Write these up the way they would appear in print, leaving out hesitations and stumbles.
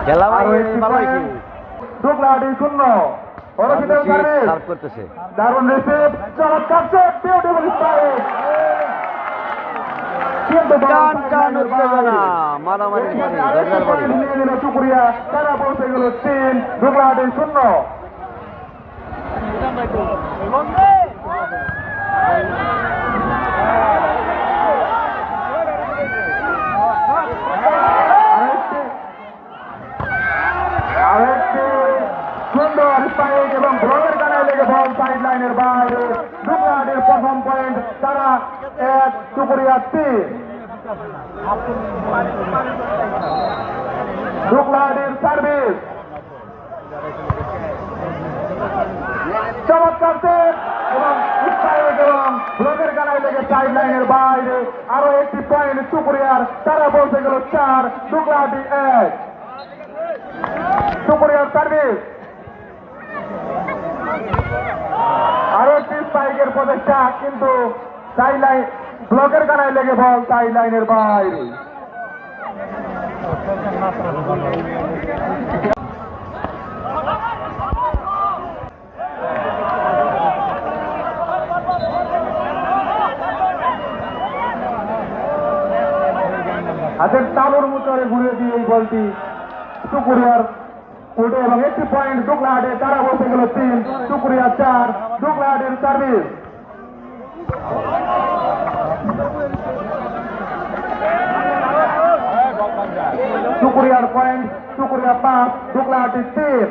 খেলা ভালো হয়েছে। ডুগলাহাটি 0 সার্ভ করতেছে। দারুণ রিসিভ, চমৎকার সেভ, বিউটিফুল স্ট্রাইক। কিন্তু টান উত্তেজনা, মারামারি নিয়ে নিল চুকুরিয়া, তারা পৌঁছে গেল 3, ডুগলাহাটি 0। আরেকটি সুন্দর স্পাইক এবং ব্লকের কানায় লেগে বল সাইড লাইনের বাইরে। ডুগলাহাটির প্রথম পয়েন্ট, তারা 1, চুকুরিয়া 3। ডুগলাহাটির সার্ভিস, চমৎকার সেভ এবং স্পাইক এবং ব্লকের কানায় লেগে সাইড লাইনের বাইরে। আরো একটি পয়েন্ট চুকুরিয়ার, তারা পৌঁছে গেল 4, ডুগলাহাটি 1। চুকুরিয়ার সার্ভিস, আরো একটি স্পাইকের প্রচেষ্টা, কিন্তু সাইড লাইন ব্লকের কানায় লেগে বল সাইড লাইনের বাইরে। হাতের তালুর মুচরে ঘুরে দিয়ে এই বলটি চুকুরিয়ার উঠে এবং একটি পয়েন্ট ডুগলাহাটে, তারা বসে গেল 3, চুকুরিয়া 4। ডুগলাহাটের সার্ভিস, চুকুরিয়ার পয়েন্ট, চুকুরিয়া 5, ডুগলাহাটি 3।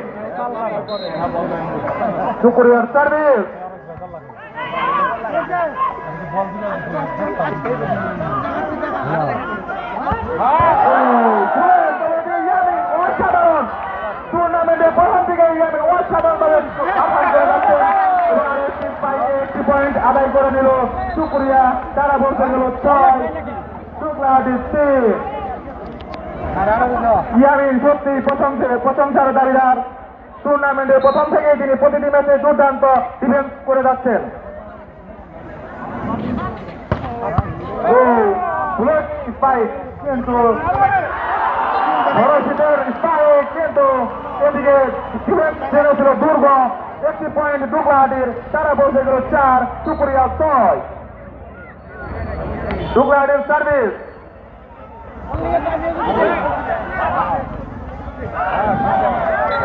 চুকুরিয়ার সার্ভিস, অসাধারণ টুর্নামেন্টের প্রথম থেকে অসাধারণভাবে একটি পয়েন্ট আদায় করে নিল চুকুরিয়া, তারা বলতে গেল 6, ডুগলাহাটি 3। ইয়ামিন সত্যি প্রশংসার দাবিদার। টুর্নামেন্টের প্রথম থেকেই তিনি প্রতিটি ম্যাচে দুর্দান্ত ডিফেন্স করে যাচ্ছেন। কিন্তু ভরসিতের স্পাইক, কিন্তু এদিকে ডিফেন্স ছিল দুর্বল। একটি পয়েন্ট ডুগলাহাটির, তারা পৌঁছে গেল 4, চুকুরিয়া 6। ডুগলাহাটির সার্ভিস,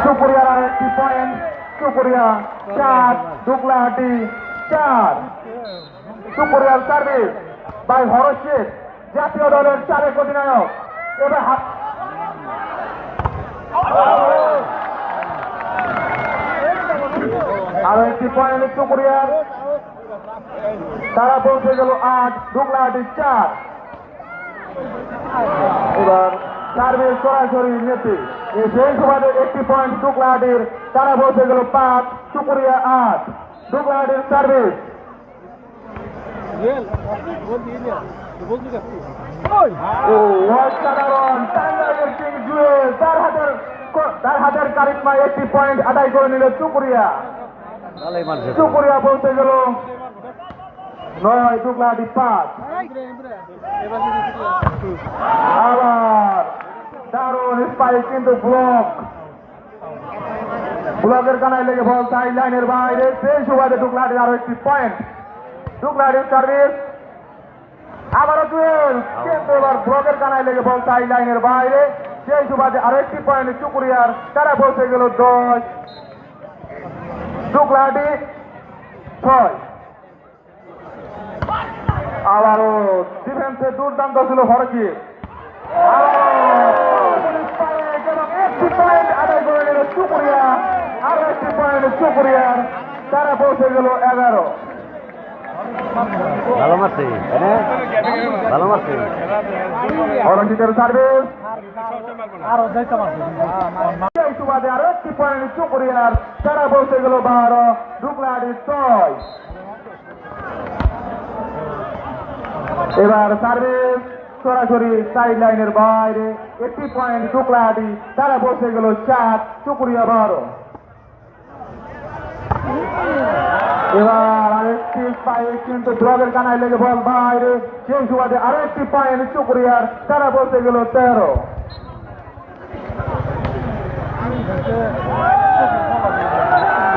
চুকুরিয়ার আর একটি পয়েন্ট, চুকুরিয়া 4, ডুগলাহাটি 4। চুকুরিয়ার সার্ভিস বাই হরশিদ, জাতীয় দলের সাবেক অধিনায়ক। এবার আরো একটি পয়েন্ট চুকুরিয়ার, তারা পৌঁছে গেল 8, ডুগলাহাটি 4। এবার সার্ভিস সরাসরি নেতি, সেই সুবাদে একটি পয়েন্ট ডুগলাহাটির, তারা পৌঁছে গেল 5, চুকুরিয়া 8। ডুগলাহাটির সার্ভিস, অসাধারণ টাঙ্গাইলের কিং জুয়েল, তার হাতের কারিশমায় একটি পয়েন্ট আদায় করে নিল চুকুরিয়া। চুকুরিয়া পৌঁছে গেল 9, ডুগলাহাটি 5। আবার দারুণ স্পাইক, কিন্তু ব্লকের কানায় লেগে বল সাইড লাইনের বাইরে। সেই সুবাদে ডুগলাহাটির আরো একটি পয়েন্ট। ডুগলাহাটির সার্ভিস, আবারও জুয়েল, কিন্তু এবার ব্লকের কানায় লেগে বল সাইড লাইনের বাইরে। সেই সুবাদে আরো একটি পয়েন্ট চুকুরিয়ার, তারা পৌঁছে গেল 10, ডুগলাহাটি 6। আবারও ডিফেন্সে দুর্দান্ত ছিল হরশিদ, একটি পয়েন্ট আদায় করে নিল চুকুরিয়া। আরো একটি পয়েন্ট চুকুরিয়ার, তারা পৌঁছে গেল 11। ভালো মারছে, ভালো মারছে। হরশিদের সার্ভিস, সুবাদে আরো একটি পয়েন্ট চুকুরিয়ার, তারা পৌঁছে গেল 12, ডুগলাহাটি 6। এবার সার্ভিস সরাসরি সাইড লাইনের বাইরে, একটি পয়েন্ট ডুগলাহাটি, তারা পৌঁছে গেল 4, চুকুরিয়া 12। এবার আরেকটি স্পাইক, কিন্তু ব্লকের কানায় লেগে বল বাইরে। সেই সুবাদে আরো একটি পয়েন্ট চুকুরিয়ার, তারা পৌঁছে গেল 13।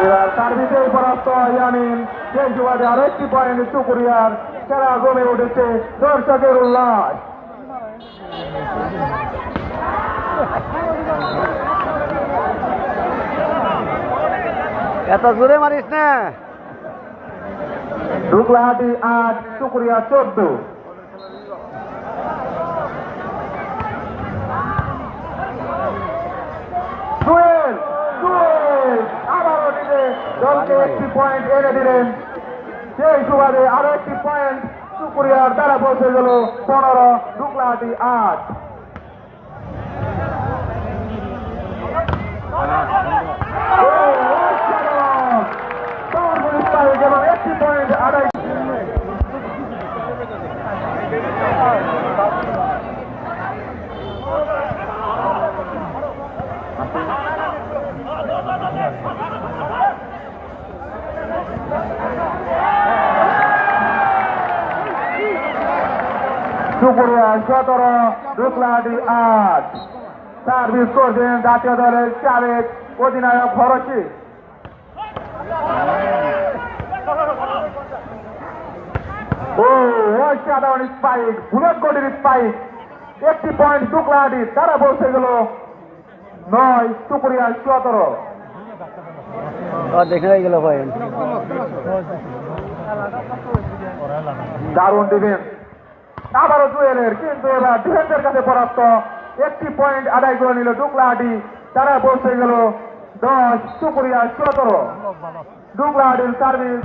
এবার সার্ভিসের পরাস্ত ইয়ামিন সেই সুবাদে আরো একটি পয়েন্ট চুকুরিয়ার খেলা জমে উঠেছে দর্শকের উল্লাস। এত জোরে মারিস না। ঢুকলাহাটি 8 চুকুরিয়া 14। জুয়েল জুয়েল আবারও নিজে দলকে একটি পয়েন্ট এনে দিলেন। সেই সুবাদে আরো একটি পয়েন্ট চুকুরিয়ার দ্বারা পৌঁছে গেল 15, ঢুকলাহাটি 8। এবং একটি পয়েন্ট আদায়। চুকুরিয়া 17, ঢুকলাহাটি 8। সার্ভিস করছেন জাতীয় দলের সাবেক অধিনায়ক ফরশি। ও অসাধারণ স্পাইক, বুলেট গডির স্পাইক। একটি পয়েন্ট ঢুকলাহাটি তারা পৌঁছে গেল 9, চুকুরিয়া 17। দেখে গেল পয়েন্ট। দারুণ ডিফেন্স আবারও জুয়েলের, কিন্তু এবার ডিফেন্সের কাছে পরাস্ত। একটি পয়েন্ট আদায় করে নিল ঢুকলাহাটি, তারা পৌঁছে গেল 10, চুকুরিয়া 17। ঢুকলাহাটির সার্ভিস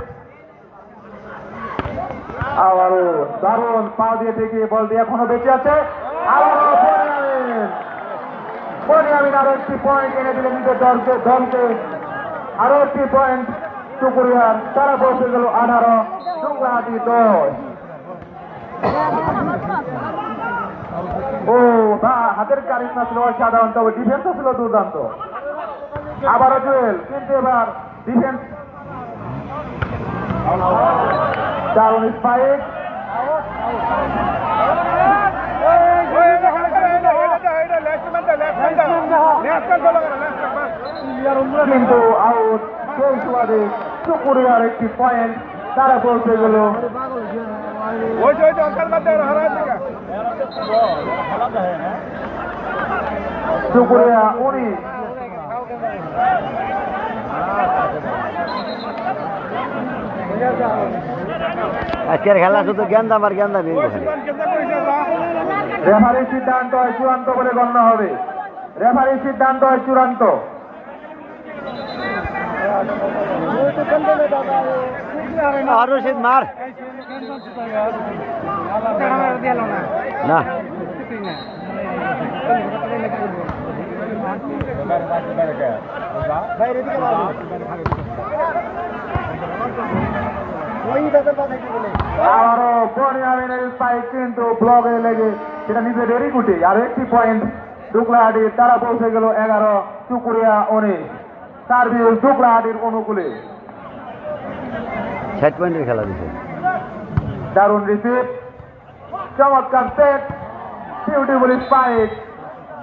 আবারও দারুণ পা দিয়ে ঠেকিয়ে বল দিয়ে এখনো বেঁচে আছে। আবারও বনিয়ামিন আরো একটি পয়েন্ট এনে দিলেন নিজের দলকে। আরো একটি পয়েন্ট চুকুরিয়ার, তারা পৌঁছে গেল 18, ঢুকলাহাটি 10। ও হাতের কারিশমা ছিল অসাধারণ, তবে ডিফেন্সও ছিল দুর্দান্ত। আবারও জুয়েল, কিন্তু এবার ডিফেন্স দারুণ স্পাইক। কিন্তু আউট। সেই সুবাদে চুকুরিয়ার একটি পয়েন্ট, তারা পৌঁছে গেল চুকুরিয়া 19। আজকের খেলা শুধু গেন্দাম আর গেন্দামি। রেফারির সিদ্ধান্ত হয় চূড়ান্ত বলে গণ্য হবে। রেফারির সিদ্ধান্ত হয় চূড়ান্ত। রশিদ মার না। আবারও বনিয়ামিনের স্পাইক, কিন্তু ব্লকে লেগে সেটা নিজেদেরই গুটি। আর একটি পয়েন্ট ঢুকলাহাটির, তারা পৌঁছে গেল 11, চুকুরিয়া 19। সার্ভিস ঢুকলাহাটির অনুকূলে। 60 পয়েন্টের খেলা দিচ্ছে। দারুণ রিসিভ, চমৎকার সেট, বিউটিফুল স্পাইক,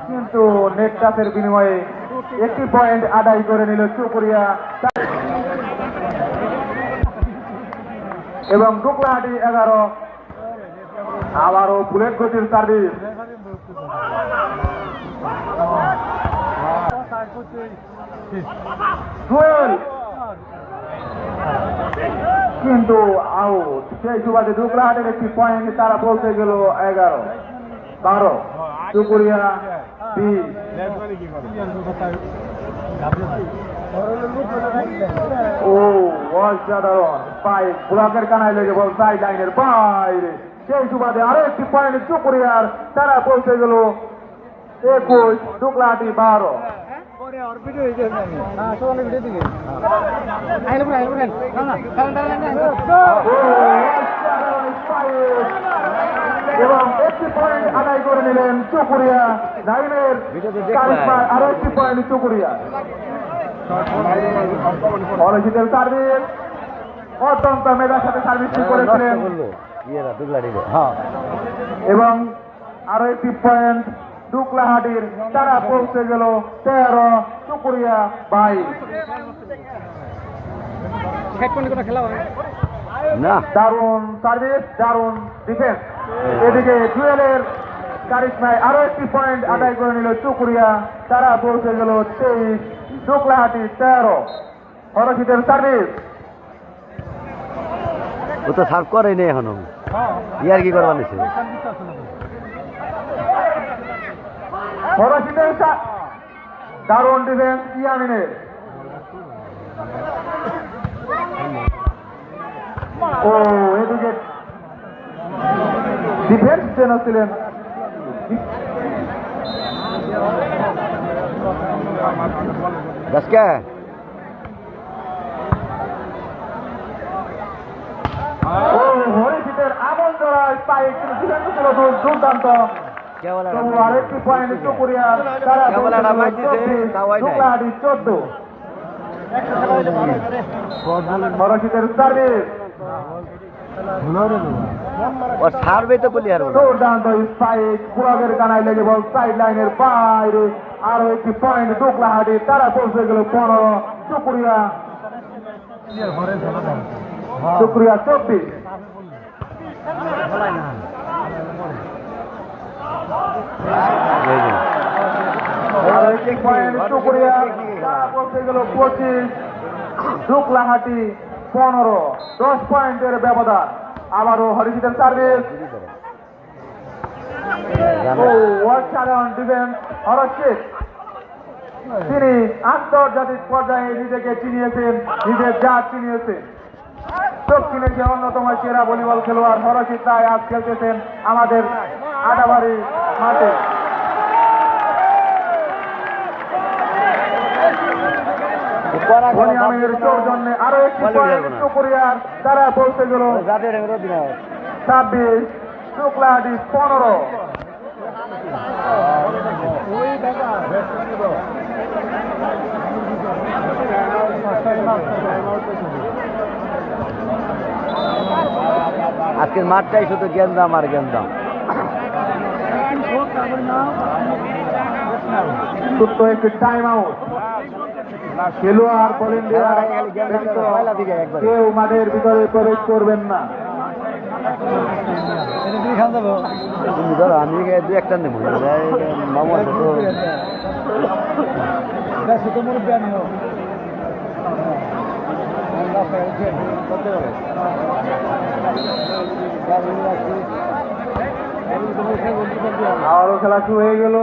কিন্তু নেট টাচের বিনিময়ে একটি পয়েন্ট আদায় করে নিল চুকুরিয়া। এবং ঢুকলাহাটি 11। আবারও বুলেট গতির সার্ভিস। জুয়েল, কিন্তু আউট। সেই সুবাদে ঢুকলাহাটের একটি পয়েন্ট, তারা পৌঁছে গেল 11, 12, চুকুরিয়া 20। ও অসাধারণ স্পাইক, ব্লকের কানায় লেগে বল সাইড লাইনের বাইরে। সেই সুবাদে আরো একটি পয়েন্ট চুকুরিয়ার, তারা পৌঁছে গেল 21, ঢুকলাহাটি 12। এবং একটি পয়েন্ট আদায় করে নিলেন চুকুরিয়া। নাইমের কারিশমায় আরো একটি পয়েন্ট চুকুরিয়া। অরজিতের সার্ভিস, অত্যন্ত মেধার সাথে সার্ভিসটি করেছিলেন। এবং আরো একটি পয়েন্ট টুকলাহাটির তারা পৌঁছে গেল 13, চুকুরিয়া 22। না দারুণ সার্ভিস, দারুণ ডিফেন্স। এদিকে জুয়েলের কারিশমায় আরো একটি পয়েন্ট আদায় করে নিল চুকুরিয়া, তারা পৌঁছে গেল 23, টুকলাহাটি 13। হরশিদের সার্ভিস, ও তো সার্ভ করেনি এখনো, ইয়ার কি করবার নিছে। হরশিদের দারুণ ডিফেন্স ইয়ামিনের। ও এদিকে ডিফেন্স যেন ছিলেন গাছকে হরিশিদের আমল জড়ায় পায়ে কিন্তু ডিফেন্স ছিল দুর্দান্ত। কেবল তবু আরেকটি পয়েন্ট চুকুরিয়া, তারা কেবল একটা ম্যাচ দিছে, তাও হয় নাই। টুকলাহাটি 14। হরশিদের সার্ভিস, ওর সার্ভে তো বলি আর দুর্দান্ত স্পাইক, কুড়াবের কানায় লেগে বল সাইড লাইনের বাইরে। আরো একটি পয়েন্ট টুকলাহাটি, তারা পৌঁছে গেল 15, চুকুরিয়া 24। আরো একটি পয়েন্ট চুকুরিয়া, তারা পৌঁছে গেল 25, টুকলাহাটি 15। 10 পয়েন্টের ব্যবধান। আবারও হরিশিদের সার্ভিস, অসাধারণ ডিফেন্স হরশিদ। তিনি আন্তর্জাতিক পর্যায়ে নিজেকে চিনিয়েছেন, নিজের জাত চিনিয়েছেন। দক্ষিণ এশিয়ার অন্যতম সেরা ভলিবল খেলোয়াড় হরশিদ তাই আজ খেলতেছেন আমাদের আদাবাড়ি মাঠে। বনিয়ামের সৌজন্যে আরো একটি পয়েন্ট চুকুরিয়ার, তারা পৌঁছে গেল 26, টুকলাহাটি 15। আজকের মাঠটাই শুধু গেন্দাম আর গেন্দাম। ছোট্ট একটি টাইম আউট। খেলোয়াড় বলেন কেউ মাঠের ভিতরে প্রবেশ করবেন না। তুমি ধরো আমি দু একটা নেব মামা আবারও খেলা শুরু হয়ে গেল।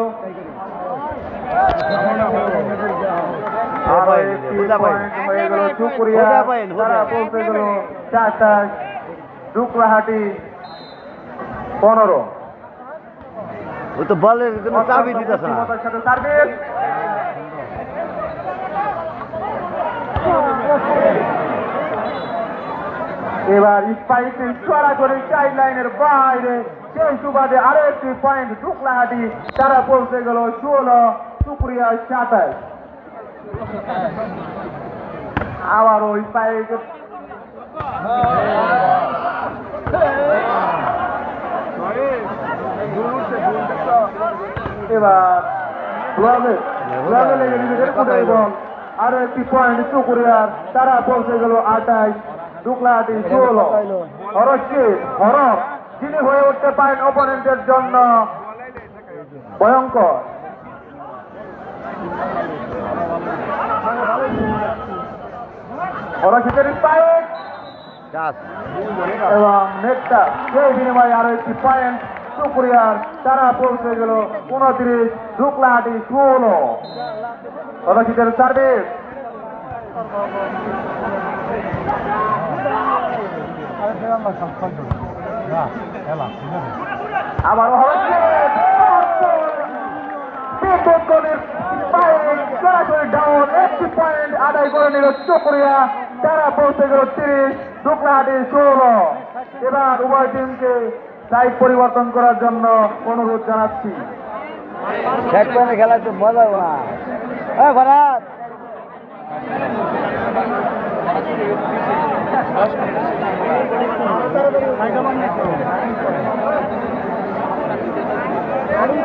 আরো একটি পয়েন্ট হয়ে গেল চুকুরিয়া, তারা পৌঁছে গেল 27, টুকলাহাটি 15। ও তো বলের কোনো চাবি দিতেছে না। সার্ভিস, এবার স্পাইক সরাসরি সাইড লাইনের বাইরে। সেই সুবাদে আরো একটি পয়েন্ট টুকলাহাটি, তারা পৌঁছে গেল 16, চুকুরিয়া 27। আবারও স্পাইক, এবার লেগে নিজেদের কোটায় বল। আরো একটি পয়েন্ট চুকুরিয়ার, তারা পৌঁছে গেল 28, টুকলাহাটি 16। হরশিদ হরফ, যিনি হয়ে উঠতে পারেন অপোনেন্টের জন্য ভয়ঙ্কর। হরশিদের স্পাইক এবং নেটটা, সেই বিনিময়ে আরো একটি পয়েন্ট চুকুরিয়ার, তারা পৌঁছে গেল 29, টুকলাহাটি 16। হরশিদের সার্ভিস, আবার সরাসরি ডাউন, একটি পয়েন্ট আদায় করে নিল চুকুরিয়া, তারা পৌঁছে গেল 30, টুকলাহাটি 16। এবার উভয় টিমকে সাইড পরিবর্তন করার জন্য অনুরোধ জানাচ্ছি। শেষ পয়েন্টে খেলা তো মজা হবে না। হ্যাঁ ভরাত আমি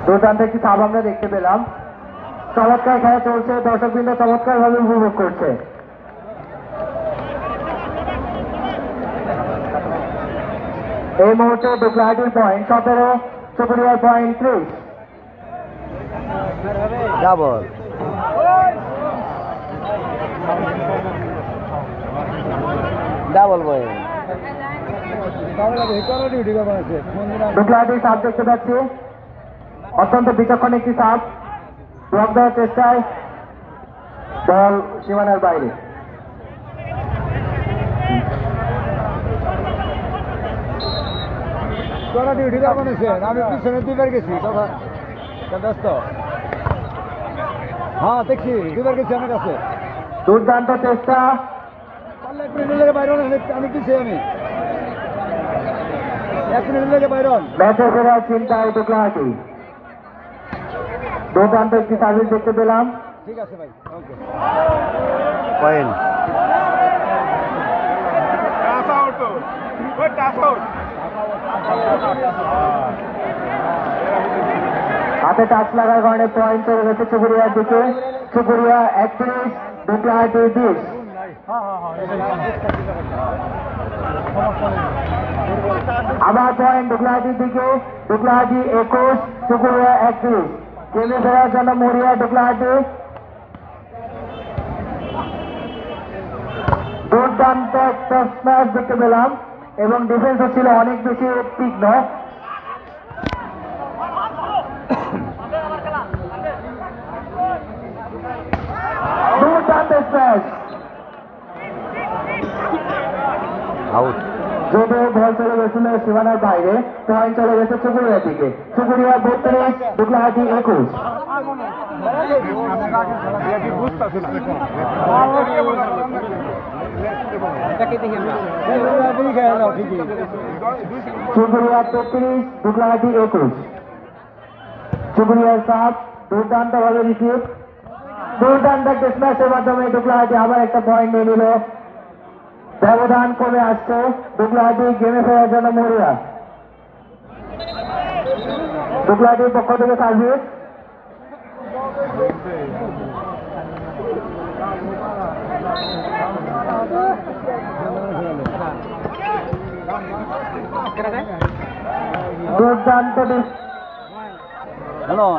দুর্দান্ত একটি সাব আমরা দেখতে পেলাম। চমৎকার খেলা চলছে, দর্শকবৃন্দ চমৎকার ভাবে উপভোগ করছে। এই মুহূর্তে ডুকলাহাটির পয়েন্ট 17, চুপুরিয়ার পয়েন্ট 30। Double double point. ডুকলাহাটির সাপ দেখতে পাচ্ছি, অত্যন্ত বিচক্ষণ একটি সাপ। ব্লক দেওয়ার চেষ্টায় বল সীমানার বাইরে। তোরা ডিউটি যাবো আমি পিছনে দুবার গেছি তখন ব্যস্ত। হ্যাঁ দেখছি দুবার গেছি আমার কাছে। দুর্দান্ত চেষ্টা, এক মিনিটের লেগে বাইরে আমি পিছিয়ে আমি 1 মিনিটের লেগে বাইরে। ম্যাচে ফেরার চিন্তায় ডুকলাহাটি। দুর্দান্ত একটি সার্ভিস দেখতে পেলাম। ঠিক আছে ভাই, ওকে পয়েন্ট। হাতে টাচ লাগার কারণে পয়েন্ট চলে গেছে চুপুরিয়ার দিকে। চুপুরিয়া 31, ডুকলাহাটি 20। আবার পয়েন্ট ডুকলাহাটির দিকে। ডুকলাহাটি 21, চুপুরিয়া 31। গেমে ফেরার জন্য মরিয়া ডুকলাহাটি। দুর্দান্ত একটা স্ম্যাশ দেখতে পেলাম এবং ডিফেন্সও ছিল অনেক বেশি তীক্ষ্ণ। দুর্দান্ত স্ম্যাশ, আউট। যদিও বল চলে গেছিল সীমানার বাইরে, পয়েন্ট চলে গেছে চুপুরিয়ার দিকে। চুপুরিয়া 32, ডুকলাহাটি 21। চুপুরিয়া 33, ডুকলাহাটি 21। চুপুরিয়ার সাপ দুর্দান্ত ভাবে রিসিভ। দুর্দান্ত একটা স্ম্যাশের মাধ্যমে ডুকলাহাটি আবার একটা পয়েন্ট নিয়ে নিল। ব্যবধান কমে আসছে। ডুকলাহাটি গেমে ফেরার জন্য মরিয়া। ডুকলাহাটির পক্ষ থেকে সার্ভিস। দুর্দান্ত হ্যালো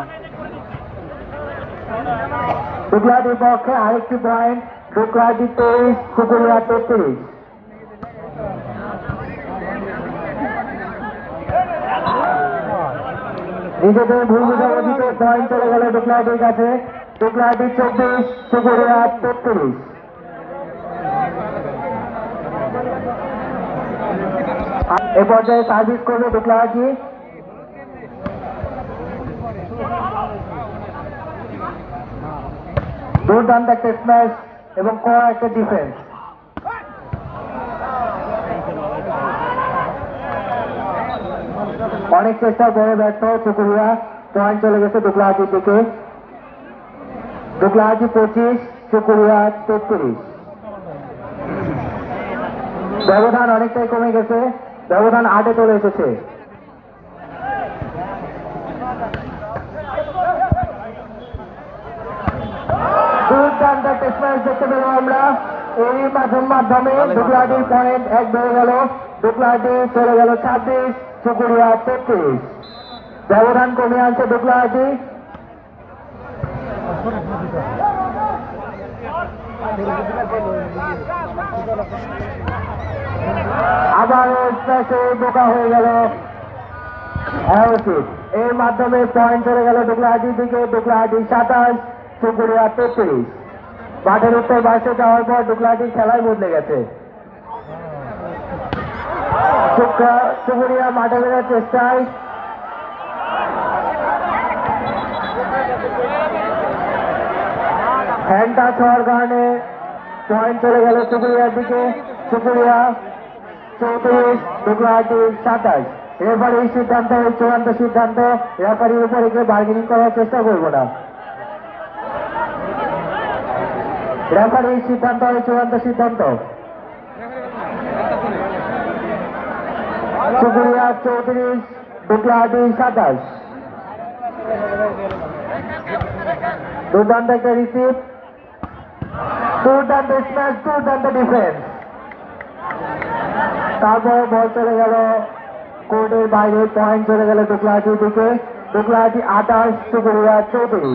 ডুকলাহাটির পক্ষে আরেকটি পয়েন্ট। ডুকলাহাটি 23, চুপুরিয়া 33। নিজেদের ভুল বুঝাবুঝিতে পয়েন্ট চলে গেল ডুকলাহাটির কাছে। ডুকলাহাটি 24, চুপুরিয়া 33। এ পর্যায়ে সার্ভিস করবে ডুকলাহাটি। দুর্দান্ত একটা স্ম্যাশ এবং কড়া একটা ডিফেন্স। অনেক চেষ্টা করে ব্যর্থ চুপুরিয়া। পয়েন্ট চলে গেছে ডুকলাহাটির দিকে। ডুকলাহাটি 25, চুপুরিয়া 33। ব্যবধান অনেকটাই কমে গেছে, ব্যবধান 8-এ চলে এসেছে। দুর্দান্ত একটা স্ম্যাশ দেখতে পেলাম আমরা। এই মাধ্যমে ডুকলাহাটির পয়েন্ট 1 বেড়ে গেল। ডুকলাহাটি চলে গেল 26, চুপুরিয়া 33। ব্যবধান কমে আনছে ডুকলাহাটি। আবার স্ম্যাশে বোকা হয়ে গেল অ্যারোসিড। এর মাধ্যমে পয়েন্ট চলে গেল ডুকলাহাটির দিকে। ডুকলাহাটি 27, চুপুরিয়া 33। মাঠের উত্তর পাশে যাওয়ার পর ডুকলাহাটির খেলাই বদলে গেছে। চুপুরিয়া মাঠে ফেরার চেষ্টায় হ্যান্ড টাচ হওয়ার কারণে পয়েন্ট চলে গেল চুপুরিয়ার দিকে। চুপুরিয়া 34, ডুকলাহাটি 27। রেফারির সিদ্ধান্ত চূড়ান্ত সিদ্ধান্ত। রেফারির উপরে গিয়ে বার্গেনিং করার চেষ্টা করবো না। রেফারির সিদ্ধান্ত চূড়ান্ত সিদ্ধান্ত। চুকুরিয়া 34, ডুকলাহাটি 27। দুর্দান্ত একটা রিসিভ, দুর্দান্ত স্ম্যাশ, দুর্দান্ত ডিফেন্স। তারপর বল চলে গেল কোর্টের বাইরে, পয়েন্ট চলে গেল ডুকলাহাটির দিকে। ডুকলাহাটি 28, চুকুরিয়া 34।